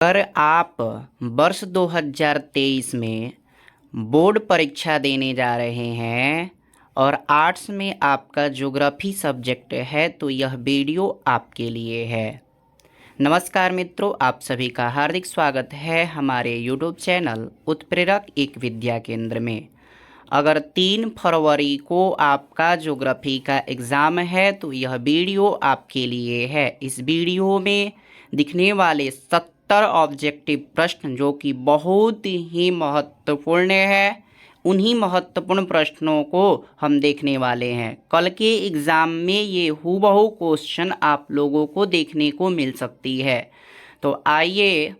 अगर आप वर्ष 2023 में बोर्ड परीक्षा देने जा रहे हैं और आर्ट्स में आपका ज्योग्राफी सब्जेक्ट है तो यह वीडियो आपके लिए है। नमस्कार मित्रों, आप सभी का हार्दिक स्वागत है हमारे यूट्यूब चैनल उत्प्रेरक एक विद्या केंद्र में। अगर 3 फरवरी को आपका ज्योग्राफी का एग्ज़ाम है तो यह वीडियो आपके लिए है। इस वीडियो में दिखने वाले 70 ऑब्जेक्टिव प्रश्न जो कि बहुत ही महत्वपूर्ण है, उन्हीं महत्वपूर्ण प्रश्नों को हम देखने वाले हैं। कल के एग्ज़ाम में ये हूबहू क्वेश्चन आप लोगों को देखने को मिल सकती है। तो आइए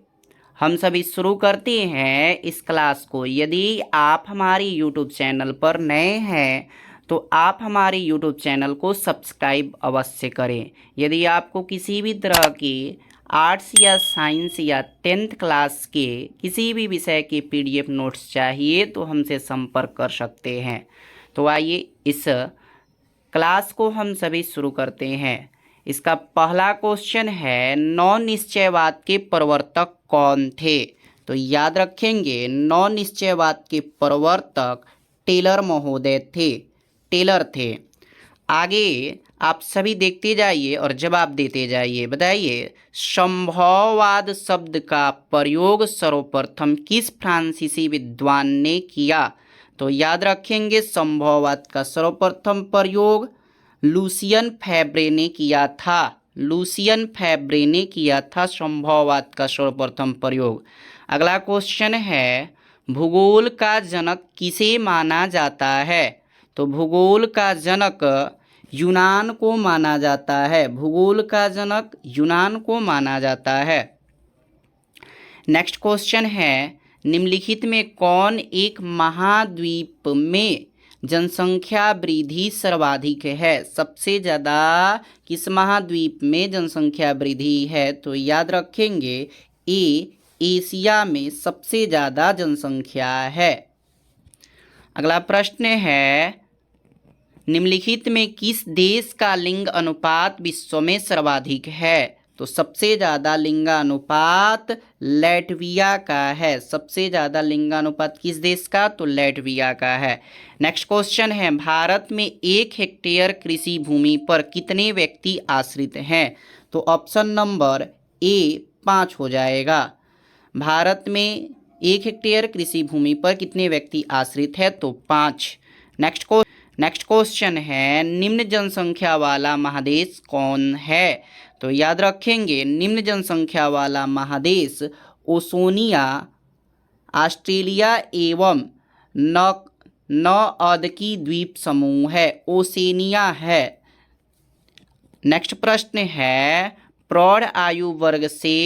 हम सभी शुरू करते हैं इस क्लास को। यदि आप हमारी यूट्यूब चैनल पर नए हैं तो आप हमारे यूट्यूब चैनल को सब्सक्राइब अवश्य करें। यदि आपको किसी भी तरह की आर्ट्स या साइंस या 10th क्लास के किसी भी विषय के PDF नोट्स चाहिए तो हमसे संपर्क कर सकते हैं। तो आइए इस क्लास को हम सभी शुरू करते हैं। इसका पहला क्वेश्चन है, नौ निश्चयवाद के प्रवर्तक कौन थे? तो याद रखेंगे, नौ निश्चयवाद के प्रवर्तक टेलर महोदय थे, टेलर थे। आगे आप सभी देखते जाइए और जवाब देते जाइए। बताइए, संभववाद शब्द का प्रयोग सर्वप्रथम किस फ्रांसीसी विद्वान ने किया? तो याद रखेंगे, संभववाद का सर्वप्रथम प्रयोग लुसियन फैब्रे ने किया था। लुसियन फैब्रे ने किया था संभववाद का सर्वप्रथम प्रयोग। अगला क्वेश्चन है, भूगोल का जनक किसे माना जाता है? तो भूगोल का जनक यूनान को माना जाता है। भूगोल का जनक यूनान को माना जाता है। नेक्स्ट क्वेश्चन है, निम्नलिखित में कौन एक महाद्वीप में जनसंख्या वृद्धि सर्वाधिक है? सबसे ज़्यादा किस महाद्वीप में जनसंख्या वृद्धि है? तो याद रखेंगे, एशिया में सबसे ज़्यादा जनसंख्या है। अगला प्रश्न है, निम्नलिखित में किस देश का लिंग अनुपात विश्व में सर्वाधिक है? तो सबसे ज़्यादा लिंगानुपात लैटविया का है। सबसे ज़्यादा लिंगानुपात किस देश का? तो लैटविया का है। नेक्स्ट क्वेश्चन है, भारत में 1 हेक्टेयर कृषि भूमि पर कितने व्यक्ति आश्रित हैं? तो ऑप्शन नंबर ए 5 हो जाएगा। भारत में 1 हेक्टेयर कृषि भूमि पर कितने व्यक्ति आश्रित है? तो 5। नेक्स्ट क्वेश्चन है, निम्न जनसंख्या वाला महादेश कौन है? तो याद रखेंगे, निम्न जनसंख्या वाला महादेश ओशनिया, ऑस्ट्रेलिया एवं नॉर्दकी द्वीप समूह है, ओशनिया है। नेक्स्ट प्रश्न है, प्रौढ़ आयु वर्ग से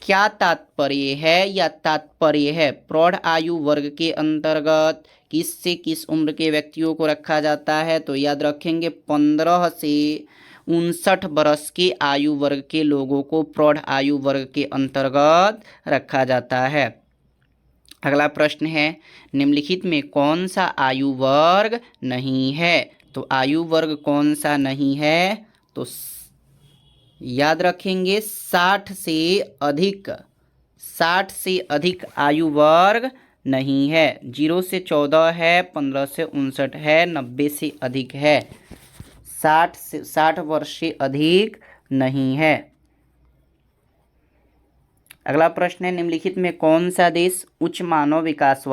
क्या तात्पर्य है या तात्पर्य है? प्रौढ़ आयु वर्ग के अंतर्गत किस से किस उम्र के व्यक्तियों को रखा जाता है? तो याद रखेंगे, 15 से 59 वर्ष के आयु वर्ग के लोगों को प्रौढ़ आयु वर्ग के अंतर्गत रखा जाता है। अगला प्रश्न है, निम्नलिखित में कौन सा आयु वर्ग नहीं है? तो आयु वर्ग कौन सा नहीं है? तो याद रखेंगे, 60 से अधिक आयु वर्ग नहीं है। 0 से 14 है, 15 से 59 है, 90 से अधिक है, 60 वर्ष से अधिक नहीं है। अगला प्रश्न है, निम्नलिखित में कौन सा देश उच्च मानव विकास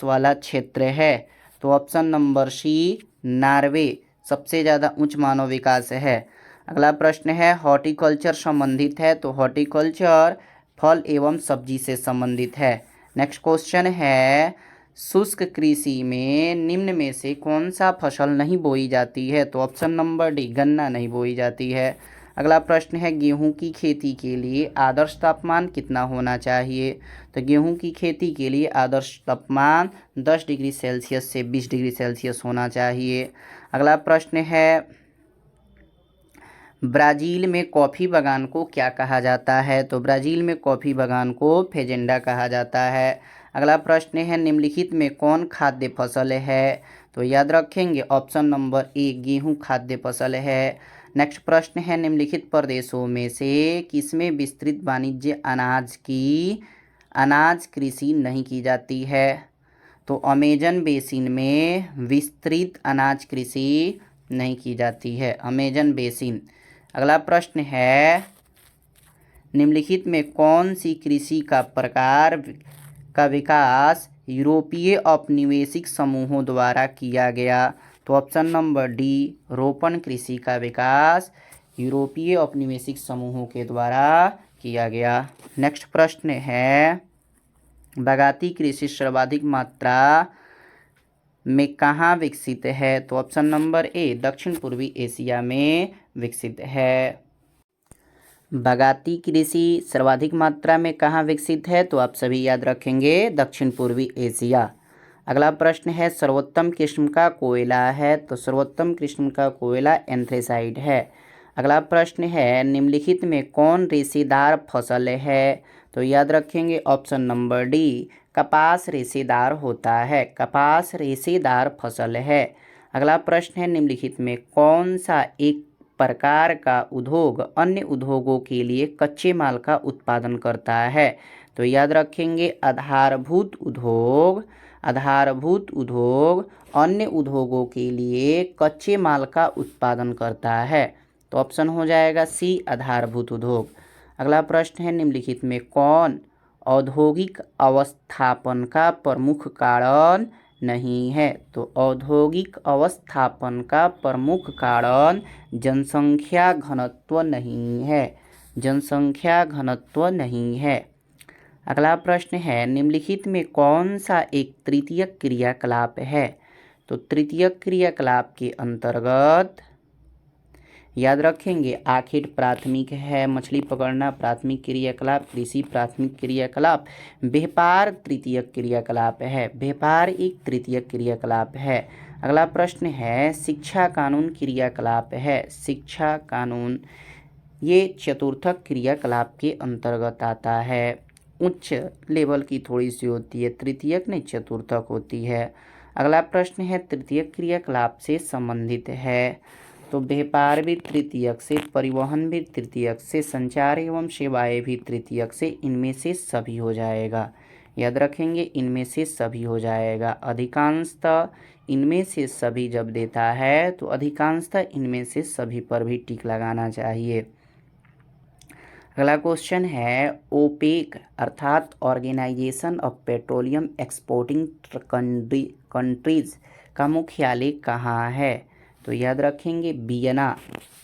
वाला क्षेत्र है? तो ऑप्शन नंबर सी, नॉर्वे सबसे ज़्यादा उच्च मानव विकास है। अगला प्रश्न है, हॉर्टिकल्चर संबंधित है? तो हॉर्टिकल्चर फल एवं सब्जी से संबंधित है। नेक्स्ट क्वेश्चन है, शुष्क कृषि में निम्न में से कौन सा फसल नहीं बोई जाती है? तो ऑप्शन नंबर डी, गन्ना नहीं बोई जाती है। अगला प्रश्न है, गेहूं की खेती के लिए आदर्श तापमान कितना होना चाहिए? तो गेहूं की खेती के लिए आदर्श तापमान 10 डिग्री सेल्सियस से 20 डिग्री सेल्सियस होना चाहिए। अगला प्रश्न है, ब्राज़ील में कॉफ़ी बागान को क्या कहा जाता है? तो ब्राज़ील में कॉफ़ी बागान को फेजेंडा कहा जाता है। अगला प्रश्न है, निम्नलिखित में कौन खाद्य फसल है? तो याद रखेंगे, ऑप्शन नंबर ए, गेहूं खाद्य फसल है। नेक्स्ट प्रश्न है, निम्नलिखित प्रदेशों में से किसमें विस्तृत वाणिज्य अनाज कृषि नहीं की जाती है? तो अमेजन बेसिन में विस्तृत अनाज कृषि नहीं की जाती है, अमेजन बेसिन। अगला प्रश्न है, निम्नलिखित में कौन सी कृषि का प्रकार का विकास यूरोपीय औपनिवेशिक समूहों द्वारा किया गया? तो ऑप्शन नंबर डी, रोपण कृषि का विकास यूरोपीय औपनिवेशिक समूहों के द्वारा किया गया। नेक्स्ट प्रश्न है, बागाती कृषि सर्वाधिक मात्रा में कहाँ विकसित है? तो ऑप्शन नंबर ए, दक्षिण पूर्वी एशिया में विकसित है। बागाती कृषि सर्वाधिक मात्रा में कहाँ विकसित है? तो आप सभी याद रखेंगे, दक्षिण पूर्वी एशिया। अगला प्रश्न है, सर्वोत्तम किस्म का कोयला है? तो सर्वोत्तम किस्म का कोयला एंथ्रेसाइट है। अगला प्रश्न है, निम्नलिखित में कौन रेशेदार फसल है? तो याद रखेंगे ऑप्शन नंबर डी, कपास रेशेदार होता है, कपास रेशेदार फसल है। अगला प्रश्न है, निम्नलिखित में कौन सा एक प्रकार का उद्योग अन्य उद्योगों के लिए कच्चे माल का उत्पादन करता है? तो याद रखेंगे, आधारभूत उद्योग अन्य उद्योगों के लिए कच्चे माल का उत्पादन करता है। तो ऑप्शन हो जाएगा सी, आधारभूत उद्योग। अगला प्रश्न है, निम्नलिखित में कौन औद्योगिक अवस्थापन का प्रमुख कारण नहीं है? तो औद्योगिक अवस्थापन का प्रमुख कारण जनसंख्या घनत्व नहीं है, जनसंख्या घनत्व नहीं है। अगला प्रश्न है, निम्नलिखित में कौन सा एक तृतीयक क्रियाकलाप है? तो तृतीयक क्रियाकलाप के अंतर्गत याद रखेंगे, आखेट प्राथमिक है, मछली पकड़ना प्राथमिक क्रियाकलाप, कृषि प्राथमिक क्रियाकलाप, व्यापार तृतीयक क्रियाकलाप है, व्यापार एक तृतीयक क्रियाकलाप है। अगला प्रश्न है, शिक्षा कानून क्रियाकलाप है, शिक्षा कानून ये चतुर्थक क्रियाकलाप के अंतर्गत आता है, उच्च लेवल की थोड़ी सी होती है, तृतीयक नहीं चतुर्थक होती है। अगला प्रश्न है, तृतीयक क्रियाकलाप से संबंधित है? तो व्यापार भी तृतीयक से, परिवहन भी तृतीयक से, संचार एवं सेवाएं भी तृतीयक से, इनमें से सभी हो जाएगा। याद रखेंगे, इनमें से सभी हो जाएगा। अधिकांशतः इनमें से सभी जब देता है तो अधिकांशतः इनमें से सभी पर भी टिक लगाना चाहिए। अगला क्वेश्चन है, ओपेक अर्थात organisation of petroleum exporting countries का मुख्यालय कहाँ है? तो याद रखेंगे, वियना।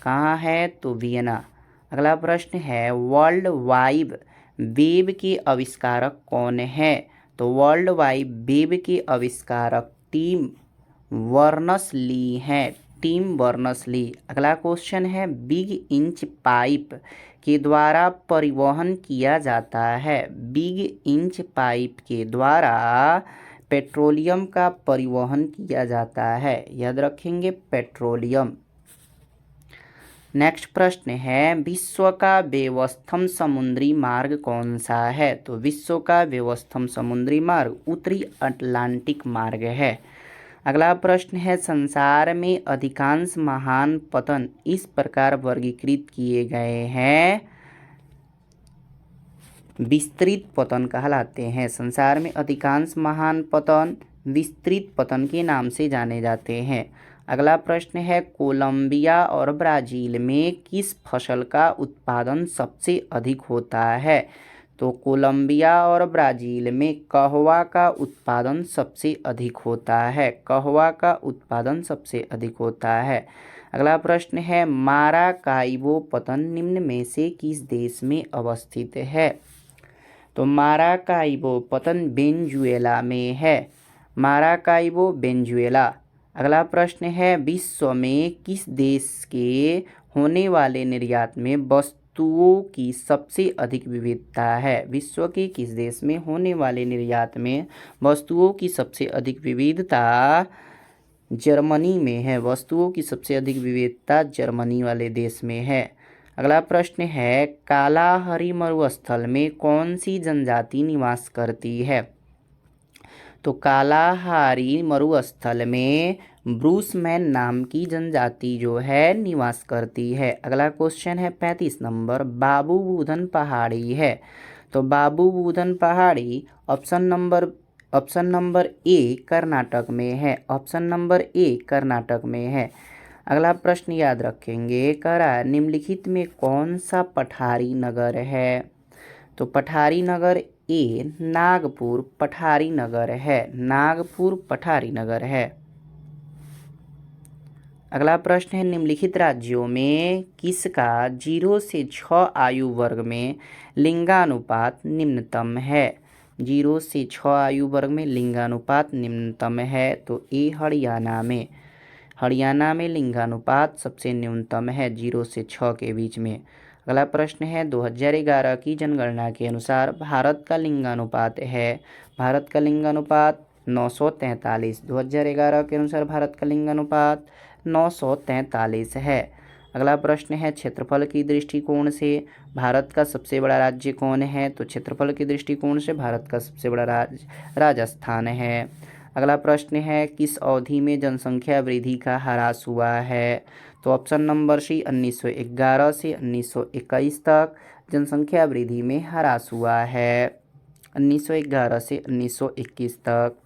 कहाँ है? तो वियना। अगला प्रश्न है, वर्ल्ड वाइड वेब के आविष्कारक कौन है? तो वर्ल्ड वाइड वेब के आविष्कारक टिम बर्नर्स-ली हैं, टिम बर्नर्स-ली। अगला क्वेश्चन है, बिग इंच पाइप के द्वारा परिवहन किया जाता है, बिग इंच पाइप के द्वारा पेट्रोलियम का परिवहन किया जाता है। याद रखेंगे, पेट्रोलियम। नेक्स्ट प्रश्न है, विश्व का व्यवस्थम समुद्री मार्ग कौन सा है? तो विश्व का व्यवस्थम समुद्री मार्ग उत्तरी अटलांटिक मार्ग है। अगला प्रश्न है, संसार में अधिकांश महान पतन इस प्रकार वर्गीकृत किए गए हैं, विस्तृत पतन कहलाते हैं। संसार में अधिकांश महान पतन विस्तृत पतन के नाम से जाने जाते हैं। अगला प्रश्न है, कोलंबिया और ब्राज़ील में किस फसल का उत्पादन सबसे अधिक होता है? तो कोलंबिया और ब्राज़ील में कहवा का उत्पादन सबसे अधिक होता है, कहवा का उत्पादन सबसे अधिक होता है। अगला प्रश्न है, माराकाइबो पतन निम्न में से किस देश में अवस्थित है? तो माराकाइबो पतन वेनेजुएला में है, माराकाइबो वेनेजुएला। अगला प्रश्न है, विश्व में किस देश के होने वाले निर्यात में वस्तुओं की सबसे अधिक विविधता है? विश्व के किस देश में होने वाले निर्यात में वस्तुओं की सबसे अधिक विविधता जर्मनी में है, वस्तुओं की सबसे अधिक विविधता जर्मनी वाले देश में है। अगला प्रश्न है, कालाहरी मरुस्थल में कौन सी जनजाति निवास करती है? तो कालाहारी मरुस्थल में ब्रूसमैन नाम की जनजाति जो है निवास करती है। अगला क्वेश्चन है 35 नंबर, बाबू बूदन पहाड़ी है। तो बाबू बूदन पहाड़ी ऑप्शन नंबर ए कर्नाटक में है। ऑप्शन नंबर ए कर्नाटक में है। अगला प्रश्न याद रखेंगे, करा निम्नलिखित में कौन सा पठारी नगर है। तो पठारी नगर ए नागपुर पठारी नगर है। नागपुर पठारी नगर है। अगला प्रश्न है, निम्नलिखित राज्यों में किसका 0 से 6 आयु वर्ग में लिंगानुपात निम्नतम है। 0 से 6 आयु वर्ग में लिंगानुपात निम्नतम है। तो ए हरियाणा में लिंगानुपात सबसे न्यूनतम है 0 से 6 के बीच में। अगला प्रश्न है, 2011 की जनगणना के अनुसार भारत का लिंगानुपात 943। 2011 के अनुसार भारत का लिंगानुपात 943 है। अगला प्रश्न है, क्षेत्रफल की दृष्टिकोण से भारत का सबसे बड़ा राज्य कौन है। तो क्षेत्रफल के दृष्टिकोण से भारत का सबसे बड़ा राज्य राजस्थान है। अगला प्रश्न है, किस अवधि में जनसंख्या वृद्धि का ह्रास हुआ है। तो ऑप्शन नंबर सी 1911 से 1921 तक जनसंख्या वृद्धि में ह्रास हुआ है। 1911 से 1921 तक।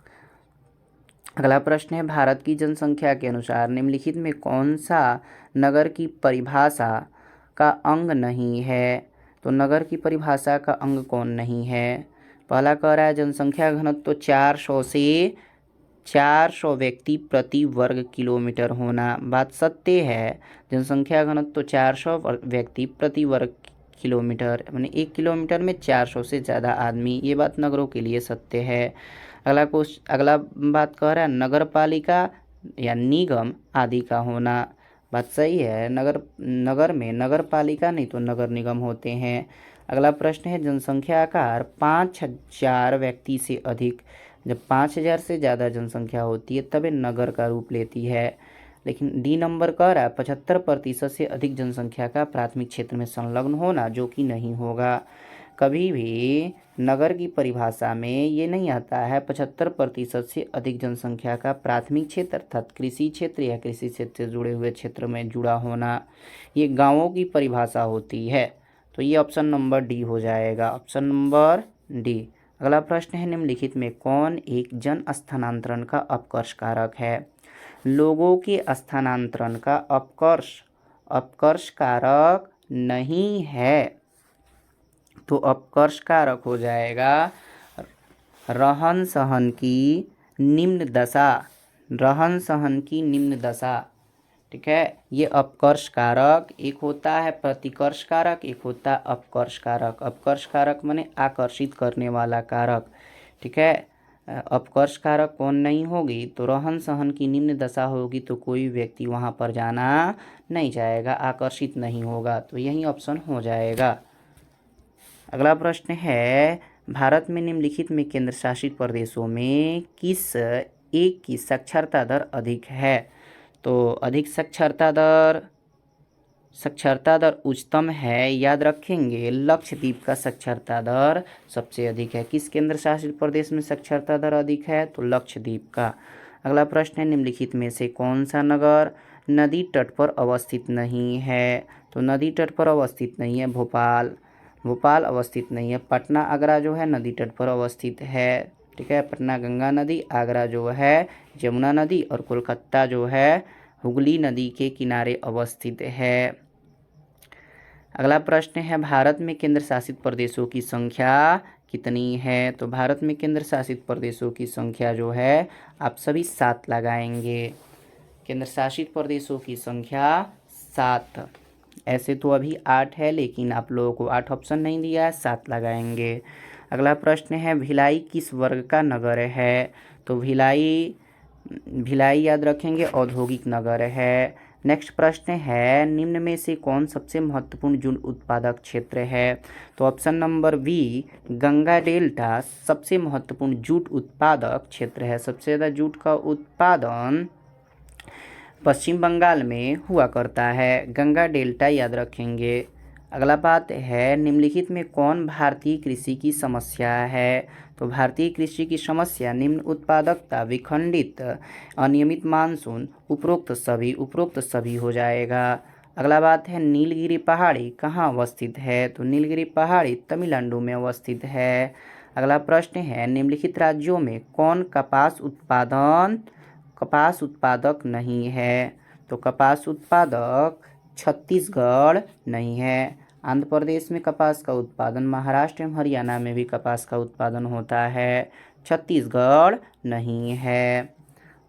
अगला प्रश्न है, भारत की जनसंख्या के अनुसार निम्नलिखित में कौन सा नगर की परिभाषा का अंग नहीं है। तो नगर की परिभाषा का अंग कौन नहीं है। पहला कह रहा है जनसंख्या घनत्व तो 400 व्यक्ति प्रति वर्ग किलोमीटर होना। बात सत्य है, जनसंख्या घनत्व तो 400 व्यक्ति प्रति वर्ग किलोमीटर, यानी 1 किलोमीटर में 400 से ज़्यादा आदमी। ये बात नगरों के लिए सत्य है। अगला बात कह रहा है नगर पालिका या निगम आदि का होना। बात सही है, नगर में नगर पालिका नहीं तो नगर निगम होते हैं। अगला प्रश्न है, जनसंख्या आकार 5000 व्यक्ति से अधिक, जब 5000 से ज़्यादा जनसंख्या होती है तब नगर का रूप लेती है। लेकिन डी नंबर कह रहा है 75% से अधिक जनसंख्या का प्राथमिक क्षेत्र में संलग्न होना, जो कि नहीं होगा। कभी भी नगर की परिभाषा में ये नहीं आता है 75% से अधिक जनसंख्या का प्राथमिक क्षेत्र अर्थात कृषि क्षेत्र या कृषि क्षेत्र से जुड़े हुए क्षेत्र में जुड़ा होना। ये गांवों की परिभाषा होती है। तो ये ऑप्शन नंबर डी हो जाएगा, ऑप्शन नंबर डी। अगला प्रश्न है, निम्नलिखित में कौन एक जन स्थानांतरण का अपकर्ष कारक है। लोगों के स्थानांतरण का अपकर्ष कारक नहीं है। तो अपकर्ष कारक हो जाएगा रहन सहन की निम्न दशा। ठीक है, ये अपकर्ष कारक एक होता है प्रतिकर्ष कारक, एक होता है अपकर्ष कारक। अपकर्ष कारक माने आकर्षित करने वाला कारक। ठीक है, अपकर्ष कारक कौन नहीं होगी तो रहन सहन की निम्न दशा होगी तो कोई व्यक्ति वहाँ पर जाना नहीं चाहेगा, आकर्षित नहीं होगा। तो यही ऑप्शन हो जाएगा। अगला प्रश्न है, भारत में निम्नलिखित में केंद्र शासित प्रदेशों में किस एक की साक्षरता दर अधिक है। तो अधिक साक्षरता दर उच्चतम है, याद रखेंगे लक्षद्वीप का साक्षरता दर सबसे अधिक है। किस केंद्र शासित प्रदेश में साक्षरता दर अधिक है तो लक्षद्वीप का। अगला प्रश्न है, निम्नलिखित में से कौन सा नगर नदी तट पर अवस्थित नहीं है। तो नदी तट पर अवस्थित नहीं है भोपाल अवस्थित नहीं है। पटना आगरा जो है नदी तट पर अवस्थित है। ठीक है, पटना गंगा नदी, आगरा जो है जमुना नदी और कोलकाता जो है हुगली नदी के किनारे अवस्थित है। अगला प्रश्न है, भारत में केंद्र शासित प्रदेशों की संख्या कितनी है। तो भारत में केंद्र शासित प्रदेशों की संख्या जो है आप सभी 7 लगाएंगे। केंद्र शासित प्रदेशों की संख्या 7। ऐसे तो अभी 8 है लेकिन आप लोगों को 8 ऑप्शन नहीं दिया है, 7 लगाएंगे। अगला प्रश्न है, भिलाई किस वर्ग का नगर है। तो भिलाई याद रखेंगे औद्योगिक नगर है। नेक्स्ट प्रश्न है, निम्न में से कौन सबसे महत्वपूर्ण जूट उत्पादक क्षेत्र है। तो option number B Ganga delta सबसे महत्वपूर्ण जूट उत्पादक क्षेत्र है। सबसे ज़्यादा जूट का उत्पादन पश्चिम बंगाल में हुआ करता है। गंगा डेल्टा याद रखेंगे। अगला बात है निम्नलिखित में कौन भारतीय कृषि की समस्या है। तो भारतीय कृषि की समस्या निम्न उत्पादकता, विखंडित, अनियमित मानसून, उपरोक्त सभी हो जाएगा। अगला बात है नीलगिरी पहाड़ी कहाँ अवस्थित है। तो नीलगिरी पहाड़ी तमिलनाडु में अवस्थित है। अगला प्रश्न है निम्नलिखित राज्यों में कौन कपास उत्पादक नहीं है। तो कपास उत्पादक छत्तीसगढ़ नहीं है। आंध्र प्रदेश में कपास का उत्पादन, महाराष्ट्र एवं हरियाणा में भी कपास का उत्पादन होता है, छत्तीसगढ़ नहीं है।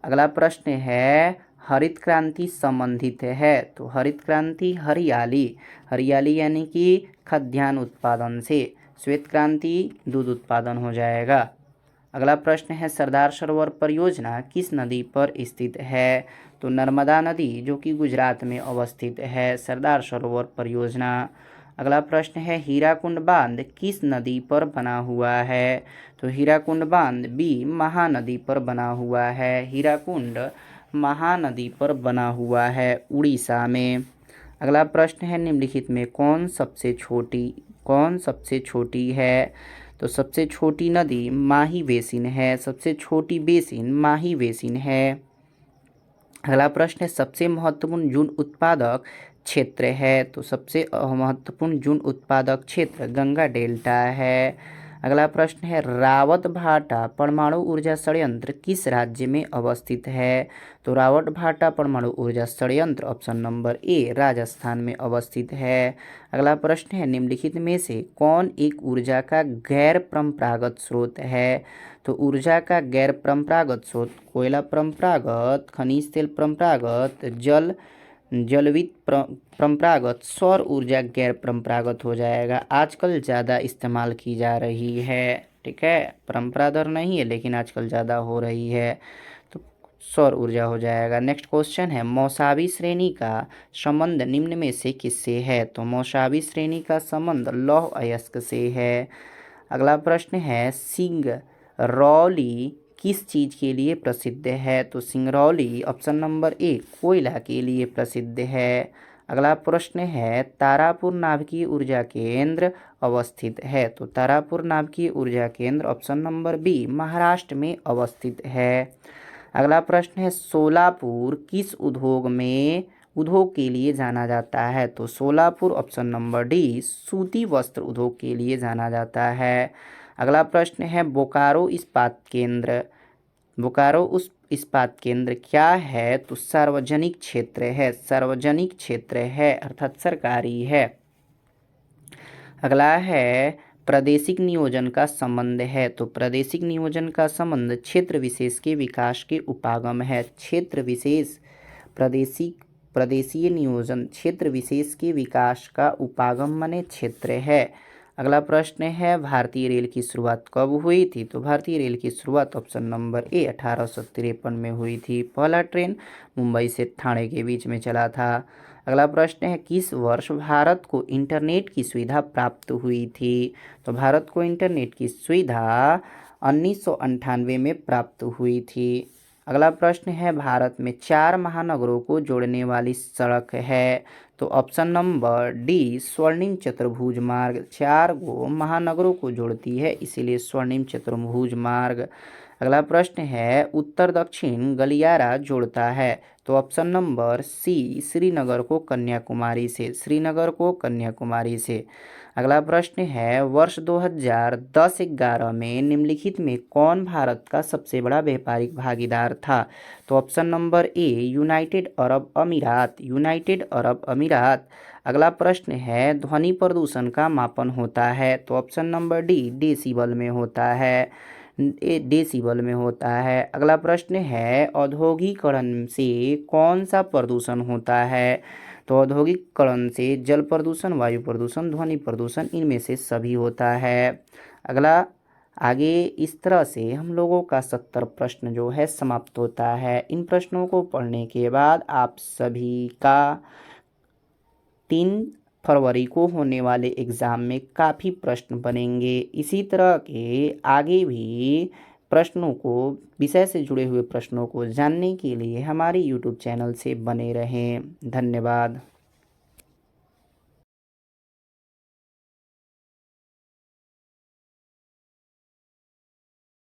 अगला प्रश्न है हरित क्रांति संबंधित है। तो हरित क्रांति हरियाली यानी कि खाद्यान्न उत्पादन से, श्वेत क्रांति दूध उत्पादन हो जाएगा। अगला प्रश्न है सरदार सरोवर परियोजना किस नदी पर स्थित है। तो नर्मदा नदी जो कि गुजरात में अवस्थित है, सरदार सरोवर परियोजना। अगला प्रश्न है हीराकुंड बांध किस नदी पर बना हुआ है। तो हीराकुंड बांध बी महानदी पर बना हुआ है, हीराकुंड महानदी पर बना हुआ है उड़ीसा में। अगला प्रश्न है निम्नलिखित में कौन सबसे छोटी है। तो सबसे छोटी नदी माही बेसिन है, सबसे छोटी बेसिन माही बेसिन है। अगला प्रश्न है सबसे महत्वपूर्ण जून उत्पादक क्षेत्र है। तो सबसे महत्वपूर्ण जून उत्पादक क्षेत्र गंगा डेल्टा है। अगला प्रश्न है रावत भाटा परमाणु ऊर्जा संयंत्र किस राज्य में अवस्थित है। तो रावत भाटा परमाणु ऊर्जा संयंत्र ऑप्शन नंबर ए राजस्थान में अवस्थित है। अगला प्रश्न है निम्नलिखित में से कौन एक ऊर्जा का गैर परंपरागत स्रोत है। तो ऊर्जा का गैर परंपरागत स्रोत कोयला परंपरागत, खनिज तेल परंपरागत, जलविद्युत परंपरागत, सौर ऊर्जा गैर परंपरागत हो जाएगा। आजकल ज़्यादा इस्तेमाल की जा रही है, ठीक है, परंपराधर नहीं है लेकिन आजकल ज़्यादा हो रही है, तो सौर ऊर्जा हो जाएगा। नेक्स्ट क्वेश्चन है मौसावी श्रेणी का संबंध निम्न में से किससे है। तो मौसावी श्रेणी का संबंध लौह अयस्क से है। अगला प्रश्न है सिंगरौली किस चीज़ के लिए प्रसिद्ध है। तो सिंगरौली ऑप्शन नंबर ए कोयला के लिए प्रसिद्ध है। अगला प्रश्न है तारापुर नाभिकीय ऊर्जा केंद्र अवस्थित है। तो तारापुर नाभिकीय ऊर्जा केंद्र ऑप्शन नंबर बी महाराष्ट्र में अवस्थित है। अगला प्रश्न है सोलापुर किस उद्योग के लिए जाना जाता है। तो सोलापुर ऑप्शन नंबर डी सूती वस्त्र उद्योग के लिए जाना जाता है। अगला प्रश्न है बोकारो इस्पात केंद्र क्या है। तो सार्वजनिक क्षेत्र है अर्थात सरकारी है। अगला है प्रादेशिक नियोजन का संबंध है। तो प्रादेशिक नियोजन का संबंध क्षेत्र विशेष के विकास के उपागम है। प्रादेशीय नियोजन क्षेत्र विशेष के विकास का उपागम माने क्षेत्र है। अगला प्रश्न है भारतीय रेल की शुरुआत कब हुई थी। तो भारतीय रेल की शुरुआत ऑप्शन नंबर ए 1853 में हुई थी। पहला ट्रेन मुंबई से ठाणे के बीच में चला था। अगला प्रश्न है किस वर्ष भारत को इंटरनेट की सुविधा प्राप्त हुई थी। तो भारत को इंटरनेट की सुविधा 1998 में प्राप्त हुई थी। अगला प्रश्न है भारत में 4 महानगरों को जोड़ने वाली सड़क है। तो ऑप्शन नंबर डी स्वर्णिम चतुर्भुज मार्ग 4 महानगरों को जोड़ती है, इसीलिए स्वर्णिम चतुर्भुज मार्ग। अगला प्रश्न है उत्तर दक्षिण गलियारा जोड़ता है। तो ऑप्शन नंबर सी श्रीनगर को कन्याकुमारी से। अगला प्रश्न है वर्ष 2010-11 में निम्नलिखित में कौन भारत का सबसे बड़ा व्यापारिक भागीदार था। तो option number A United Arab अमीरात। अगला प्रश्न है ध्वनि प्रदूषण का मापन होता है। तो ऑप्शन नंबर डी डेसिबल में होता है। अगला प्रश्न है औद्योगिकरण से कौन सा प्रदूषण होता है। तो औद्योगिकरण से जल प्रदूषण, वायु प्रदूषण, ध्वनि प्रदूषण, इनमें से सभी होता है। अगला आगे इस तरह से हम लोगों का 70 प्रश्न जो है समाप्त होता है। इन प्रश्नों को पढ़ने के बाद आप सभी का 3 फरवरी को होने वाले एग्ज़ाम में काफ़ी प्रश्न बनेंगे। इसी तरह के आगे भी प्रश्नों को, विषय से जुड़े हुए प्रश्नों को जानने के लिए हमारी YouTube चैनल से बने रहें। धन्यवाद।